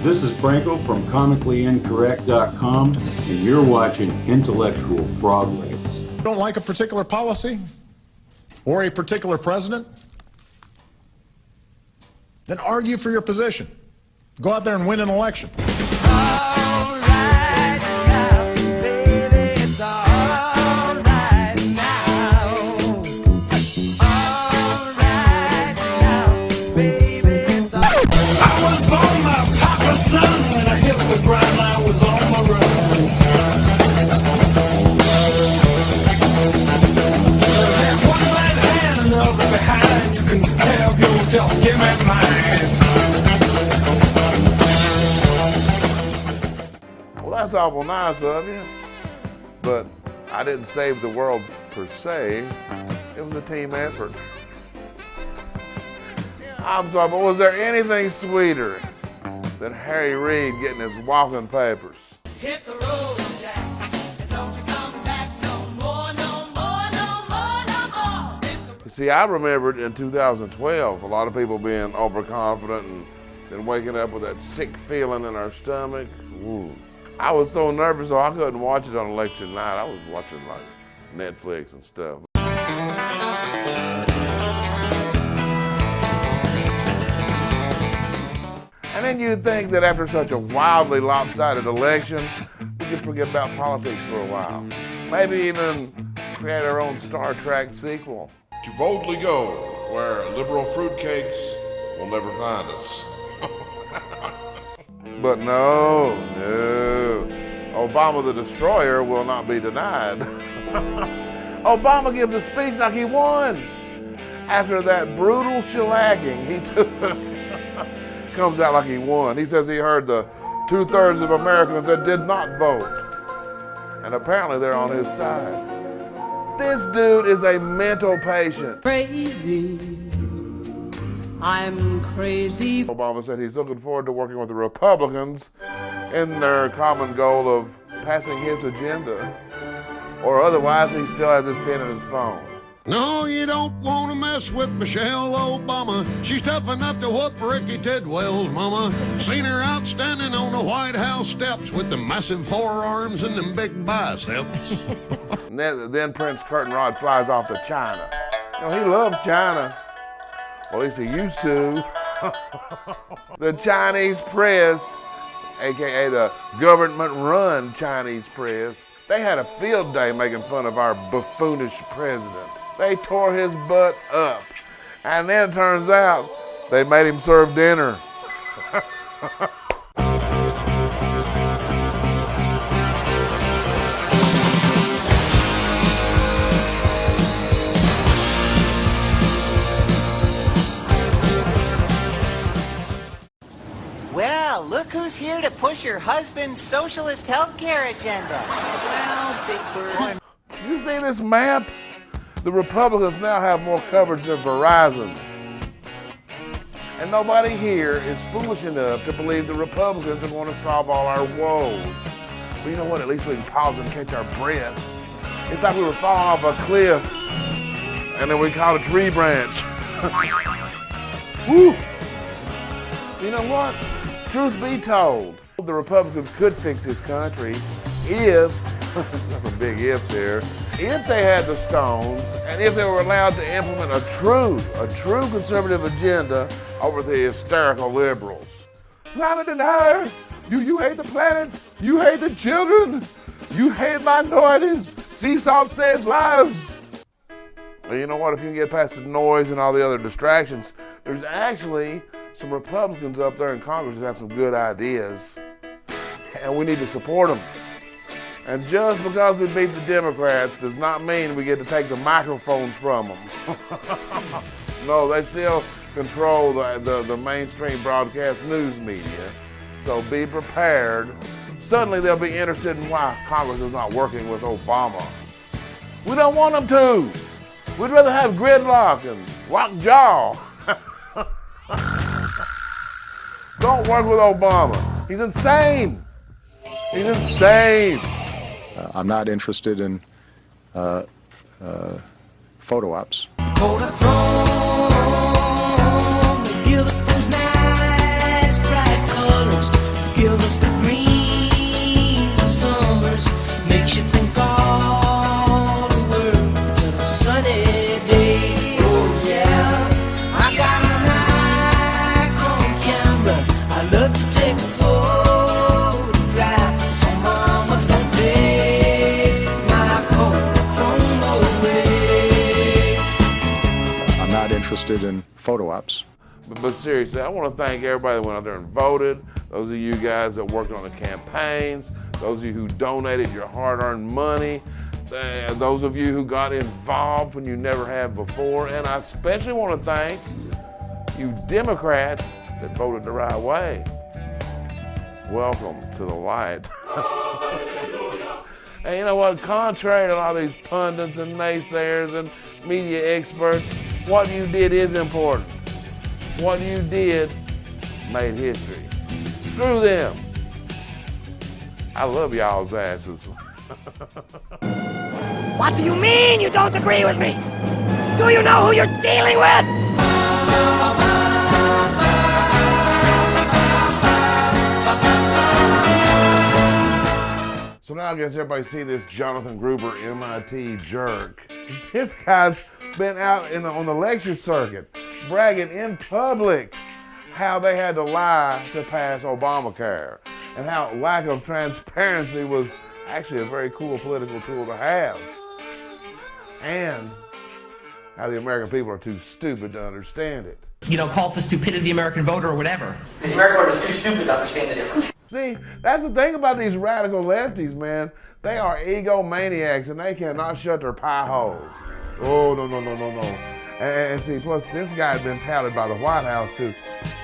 This is Franco from comicallyincorrect.com, and you're watching Intellectual Froglegs. Don't like a particular policy or a particular president? Then argue for your position. Go out there and win an election. Well, that's awful nice of you, but I didn't save the world per se. It was a team effort. I'm sorry, but was there anything sweeter than Harry Reid getting his walking papers? Hit the road, Jack, and don't you come back no more, no more, no more, no more. You see, I remembered in 2012, a lot of people being overconfident and then waking up with that sick feeling in our stomach. Ooh. I was so nervous, so I couldn't watch it on election night. I was watching like Netflix and stuff. And then you'd think that after such a wildly lopsided election, we could forget about politics for a while. Maybe even create our own Star Trek sequel. To boldly go where liberal fruitcakes will never find us. But no. Obama the Destroyer will not be denied. Obama gives a speech like he won. After that brutal shellacking he took, comes out like he won. He says he heard the 2/3 of Americans that did not vote. And apparently they're on his side. This dude is a mental patient. Crazy. I'm crazy. Obama said he's looking forward to working with the Republicans in their common goal of passing his agenda. Or otherwise, he still has his pen in his phone. No, you don't want to mess with Michelle Obama. She's tough enough to whoop Ricky Tidwell's mama. Seen her out standing on the White House steps with the massive forearms and them big biceps. And then Prince Curtain-Rod flies off to China. You know, he loves China. Well, at least he used to. The Chinese press, AKA the government-run Chinese press, they had a field day making fun of our buffoonish president. They tore his butt up. And then it turns out they made him serve dinner. Well, look who's here to push your husband's socialist healthcare agenda. Well, Big Bird. Did you see this map? The Republicans now have more coverage than Verizon. And nobody here is foolish enough to believe the Republicans are going to solve all our woes. But you know what? At least we can pause and catch our breath. It's like we were falling off a cliff and then we caught a tree branch. Woo! You know what? Truth be told, the Republicans could fix this country if, got some big ifs here, if they had the stones and if they were allowed to implement a true conservative agenda over the hysterical liberals. Climate denier, you hate the planet, you hate the children, you hate minorities, sea salt saves lives. Well, you know what, if you can get past the noise and all the other distractions, there's actually some Republicans up there in Congress that have some good ideas, and we need to support them. And just because we beat the Democrats does not mean we get to take the microphones from them. No, they still control the mainstream broadcast news media, so be prepared. Suddenly they'll be interested in why Congress is not working with Obama. We don't want them to. We'd rather have gridlock and lockjaw. Don't work with Obama. He's insane. He's insane. I'm not interested in photo ops. Give us those nice bright colors. I love to take a photograph, so mama don't take my chrome away. I'm not interested in photo ops. But seriously, I want to thank everybody that went out there and voted, those of you guys that worked on the campaigns, those of you who donated your hard-earned money, those of you who got involved when you never have before, and I especially want to thank you Democrats that voted the right way. Welcome to the light. And you know what, contrary to all these pundits and naysayers and media experts, what you did is important. What you did made history. Screw them. I love y'all's asses. What do you mean you don't agree with me? Do you know who you're dealing with? So now I guess everybody see this Jonathan Gruber MIT jerk. This guy's been out on the lecture circuit bragging in public how they had to lie to pass Obamacare and how lack of transparency was actually a very cool political tool to have, and how the American people are too stupid to understand it. You know, call it the stupidity of the American voter or whatever. The American voter is too stupid to understand the difference. See, that's the thing about these radical lefties, man. They are egomaniacs and they cannot shut their pie holes. Oh, no. And see, plus this guy had been touted by the White House as,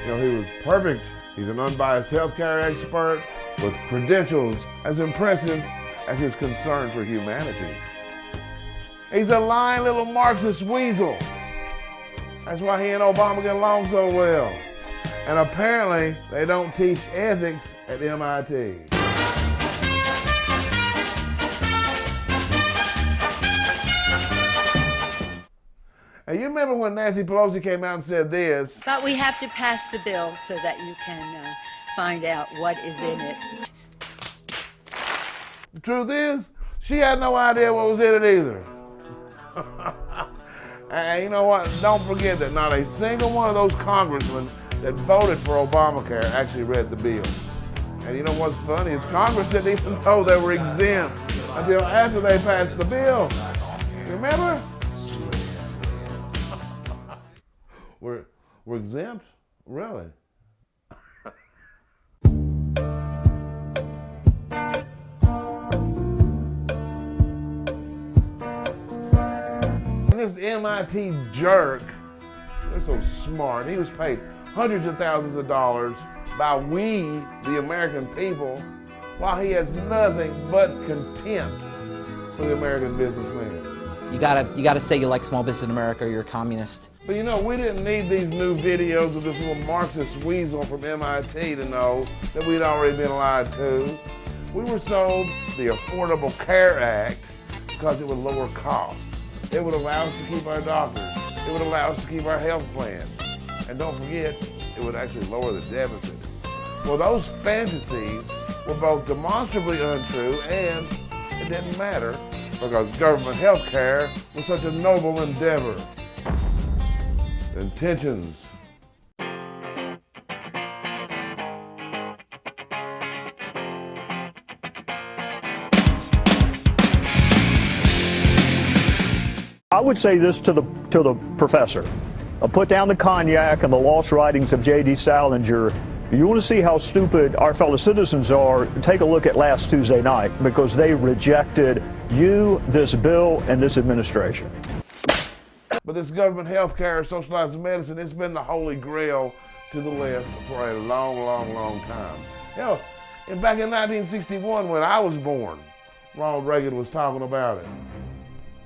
you know, he was perfect. He's an unbiased healthcare expert with credentials as impressive as his concern for humanity. He's a lying little Marxist weasel. That's why he and Obama get along so well. And apparently, they don't teach ethics at MIT. And you remember when Nancy Pelosi came out and said this? But we have to pass the bill so that you can find out what is in it. The truth is, she had no idea what was in it either. And you know what? Don't forget that not a single one of those congressmen that voted for Obamacare actually read the bill. And you know what's funny is Congress didn't even know they were exempt until after they passed the bill. Remember? We're exempt? Really? This MIT jerk, they're so smart. He was paid hundreds of thousands of dollars by we, the American people, while he has nothing but contempt for the American businessman. You gotta say you like small business in America or you're a communist. But you know, we didn't need these new videos of this little Marxist weasel from MIT to know that we'd already been lied to. We were sold the Affordable Care Act because it would lower costs. It would allow us to keep our doctors. It would allow us to keep our health plans. And don't forget, it would actually lower the deficit. Well, those fantasies were both demonstrably untrue and it didn't matter because government health care was such a noble endeavor. Intentions. I would say this to the professor. Put down the cognac and the lost writings of J.D. Salinger. If you want to see how stupid our fellow citizens are, take a look at last Tuesday night because they rejected you, this bill, and this administration. But this government health care, socialized medicine, it's been the holy grail to the left for a long time. You know, back in 1961 when I was born, Ronald Reagan was talking about it.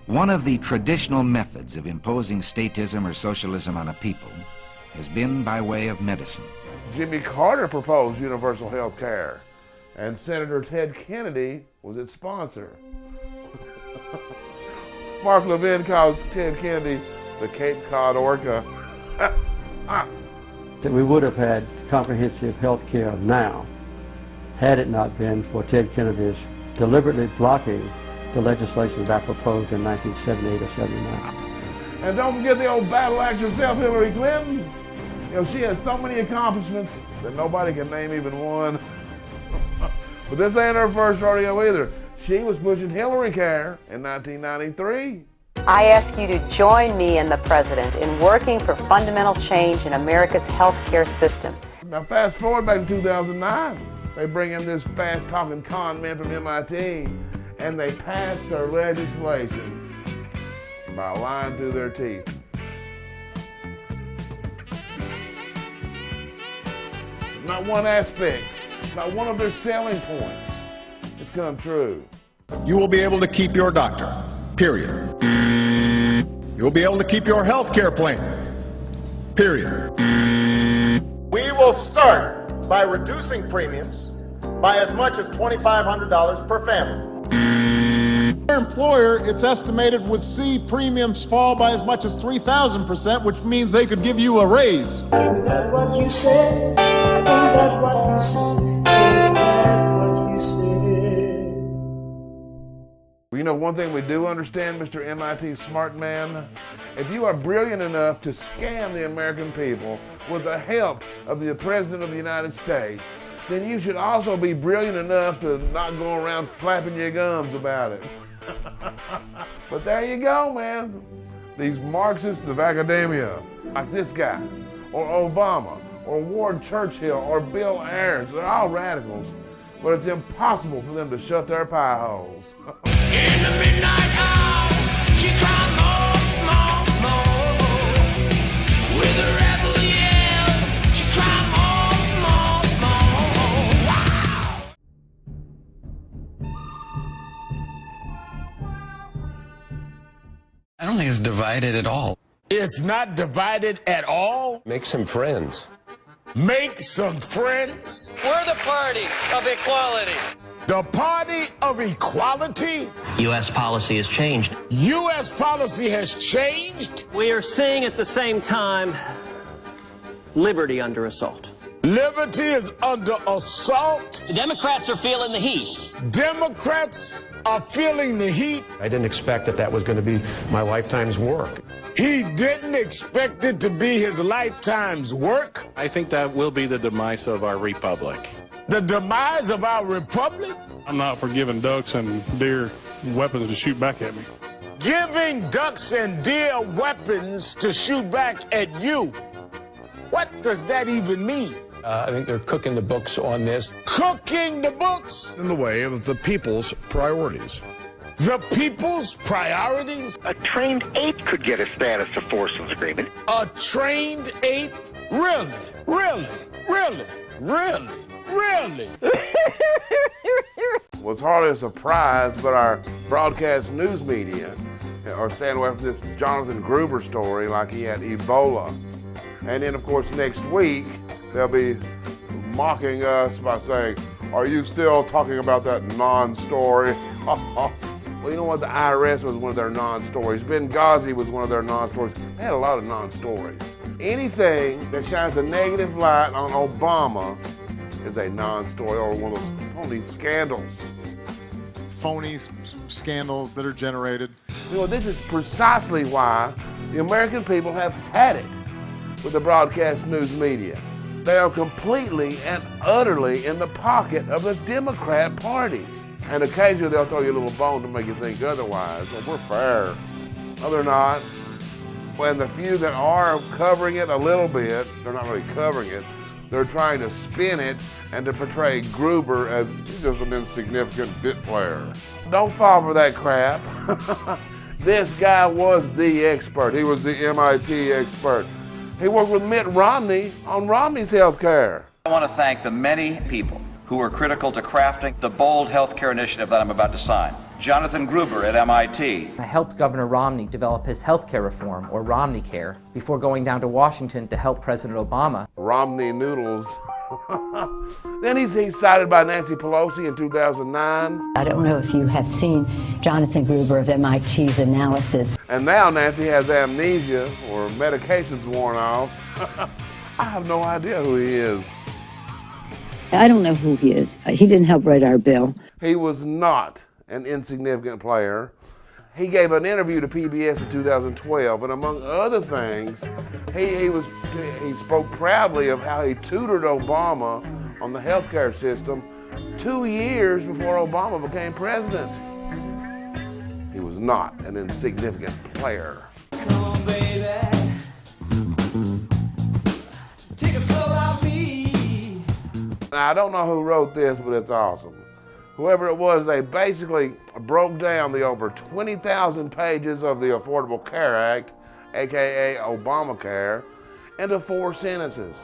One of the traditional methods of imposing statism or socialism on a people has been by way of medicine. Jimmy Carter proposed universal health care, and Senator Ted Kennedy was its sponsor. Mark Levin calls Ted Kennedy the Cape Cod orca. That we would have had comprehensive health care now had it not been for Ted Kennedy's deliberately blocking the legislation that I proposed in 1978 or 79. And don't forget the old battle axe herself, Hillary Clinton. You know, she has so many accomplishments that nobody can name even one. But this ain't her first rodeo either. She was pushing Hillary Care in 1993. I ask you to join me and the President in working for fundamental change in America's healthcare system. Now fast forward back to 2009. They bring in this fast-talking con man from MIT, and they pass their legislation by lying through their teeth. Not one aspect, not one of their selling points has come true. You will be able to keep your doctor, period. You'll be able to keep your health care plan, period. We will start by reducing premiums by as much as $2,500 per family. Your employer, it's estimated, would see premiums fall by as much as 3,000%, which means they could give you a raise. Ain't that what you said? Ain't that what you said? Ain't that what you said? You know, one thing we do understand, Mr. MIT smart man, if you are brilliant enough to scam the American people with the help of the President of the United States, then you should also be brilliant enough to not go around flapping your gums about it. But there you go, man. These Marxists of academia, like this guy, or Obama, or Ward Churchill, or Bill Ayers, they're all radicals, but it's impossible for them to shut their pie holes. In the midnight hour, she cried more, more, more. With a rebel yell, she cried more, more. Wow! I don't think it's divided at all. It's not divided at all? Make some friends. Make some friends? We're the party of equality. The party of equality? U.S. policy has changed. U.S. policy has changed? We are seeing at the same time liberty under assault. Liberty is under assault? The Democrats are feeling the heat. Democrats are feeling the heat? I didn't expect that was going to be my lifetime's work. He didn't expect it to be his lifetime's work? I think that will be the demise of our republic. The demise of our republic? I'm not for giving ducks and deer weapons to shoot back at me. Giving ducks and deer weapons to shoot back at you? What does that even mean? I think they're cooking the books on this. Cooking the books? In the way of the people's priorities. The people's priorities? A trained ape could get a status of forces agreement. A trained ape? Really? Really? Really? Really? Really? Well, it's hardly a surprise, but our broadcast news media are staying away from this Jonathan Gruber story like he had Ebola. And then, of course, next week, they'll be mocking us by saying, are you still talking about that non-story? Well, you know what? The IRS was one of their non-stories. Benghazi was one of their non-stories. They had a lot of non-stories. Anything that shines a negative light on Obama is a non-story or one of those phony scandals. Phony scandals that are generated. You know, this is precisely why the American people have had it with the broadcast news media. They are completely and utterly in the pocket of the Democrat Party. And occasionally they'll throw you a little bone to make you think otherwise. Well, we're fair. No, they're not. When the few that are covering it a little bit, they're not really covering it. They're trying to spin it and to portray Gruber as just an insignificant bit player. Don't fall for that crap. This guy was the expert. He was the MIT expert. He worked with Mitt Romney on Romney's health care. I want to thank the many people who were critical to crafting the bold health care initiative that I'm about to sign. Jonathan Gruber at MIT. I helped Governor Romney develop his health care reform, or Romney Care, before going down to Washington to help President Obama. Romney noodles. Then he's cited by Nancy Pelosi in 2009. I don't know if you have seen Jonathan Gruber of MIT's analysis. And now Nancy has amnesia or medications worn off. I have no idea who he is. I don't know who he is. He didn't help write our bill. He was not an insignificant player. he gave an interview to PBS in 2012, and among other things, he spoke proudly of how he tutored Obama on the healthcare system 2 years before Obama became president. He was not an insignificant player. Come on, baby. Take it slow on me. Now, I don't know who wrote this, but it's awesome. Whoever it was, they basically broke down the over 20,000 pages of the Affordable Care Act, aka Obamacare, into 4 sentences.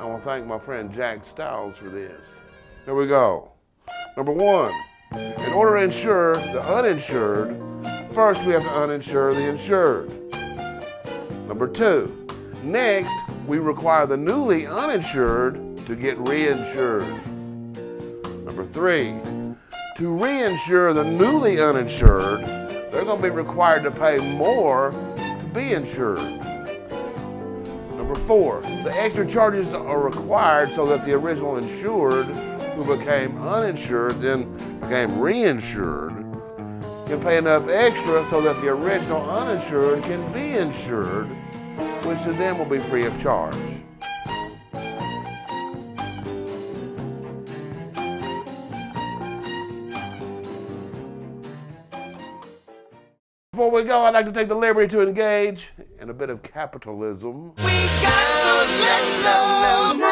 I want to thank my friend Jack Stiles for this. Here we go. Number 1, in order to insure the uninsured, first we have to uninsure the insured. Number 2, next we require the newly uninsured to get reinsured. Number 3, to reinsure the newly uninsured, they're going to be required to pay more to be insured. Number 4, the extra charges are required so that the original insured who became uninsured then became reinsured can pay enough extra so that the original uninsured can be insured, which to them will be free of charge. Before we go, I'd like to take the liberty to engage in a bit of capitalism. We got to let love roll.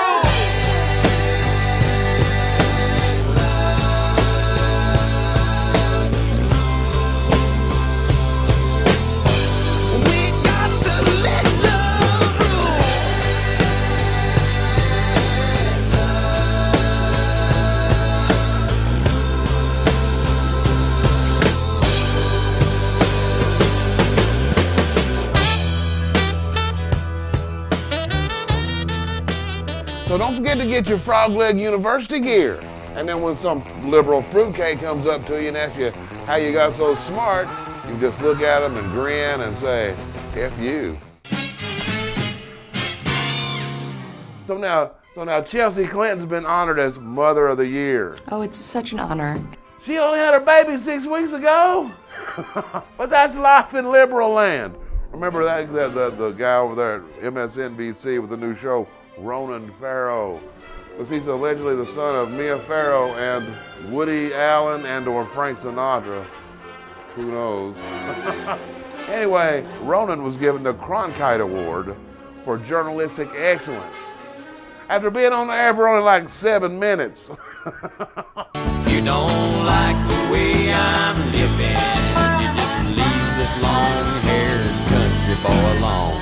So don't forget to get your Frogleg University gear. And then when some liberal fruitcake comes up to you and asks you how you got so smart, you just look at them and grin and say, F you. So now Chelsea Clinton's been honored as Mother of the Year. Oh, it's such an honor. She only had her baby 6 weeks ago. But that's life in liberal land. Remember the guy over there at MSNBC with the new show, Ronan Farrow? Was he's allegedly the son of Mia Farrow and Woody Allen and or Frank Sinatra. Who knows? Anyway, Ronan was given the Cronkite Award for journalistic excellence after being on the air for only like 7 minutes. You don't like the way I'm living, you just leave this long-haired country boy alone.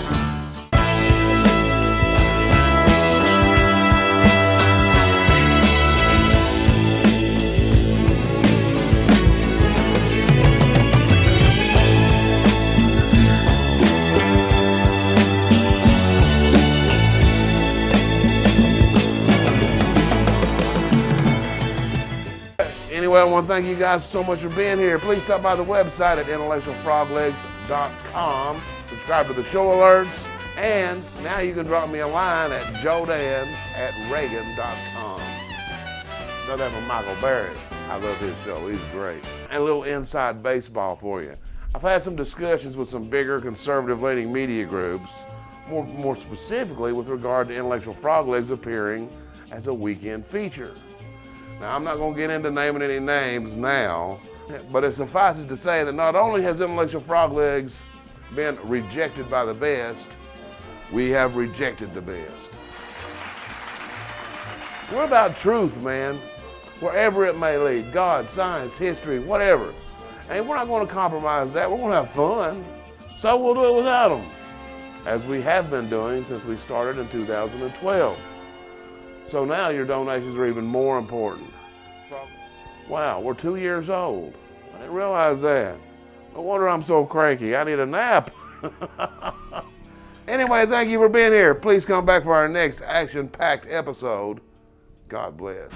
Anyway, I want to thank you guys so much for being here. Please stop by the website at intellectualfroglegs.com. Subscribe to the show alerts. And now you can drop me a line at jodan@reagan.com. Know that from Michael Berry. I love his show. He's great. And a little inside baseball for you. I've had some discussions with some bigger conservative-leaning media groups, more specifically with regard to Intellectual Froglegs appearing as a weekend feature. Now, I'm not going to get into naming any names now, but it suffices to say that not only has Intellectual Froglegs been rejected by the best, we have rejected the best. We're about truth, man, wherever it may lead. God, science, history, whatever. And we're not going to compromise that. We're going to have fun. So we'll do it without them, as we have been doing since we started in 2012. So now your donations are even more important. Wow, we're 2 years old. I didn't realize that. No wonder I'm so cranky. I need a nap. Anyway, thank you for being here. Please come back for our next action-packed episode. God bless.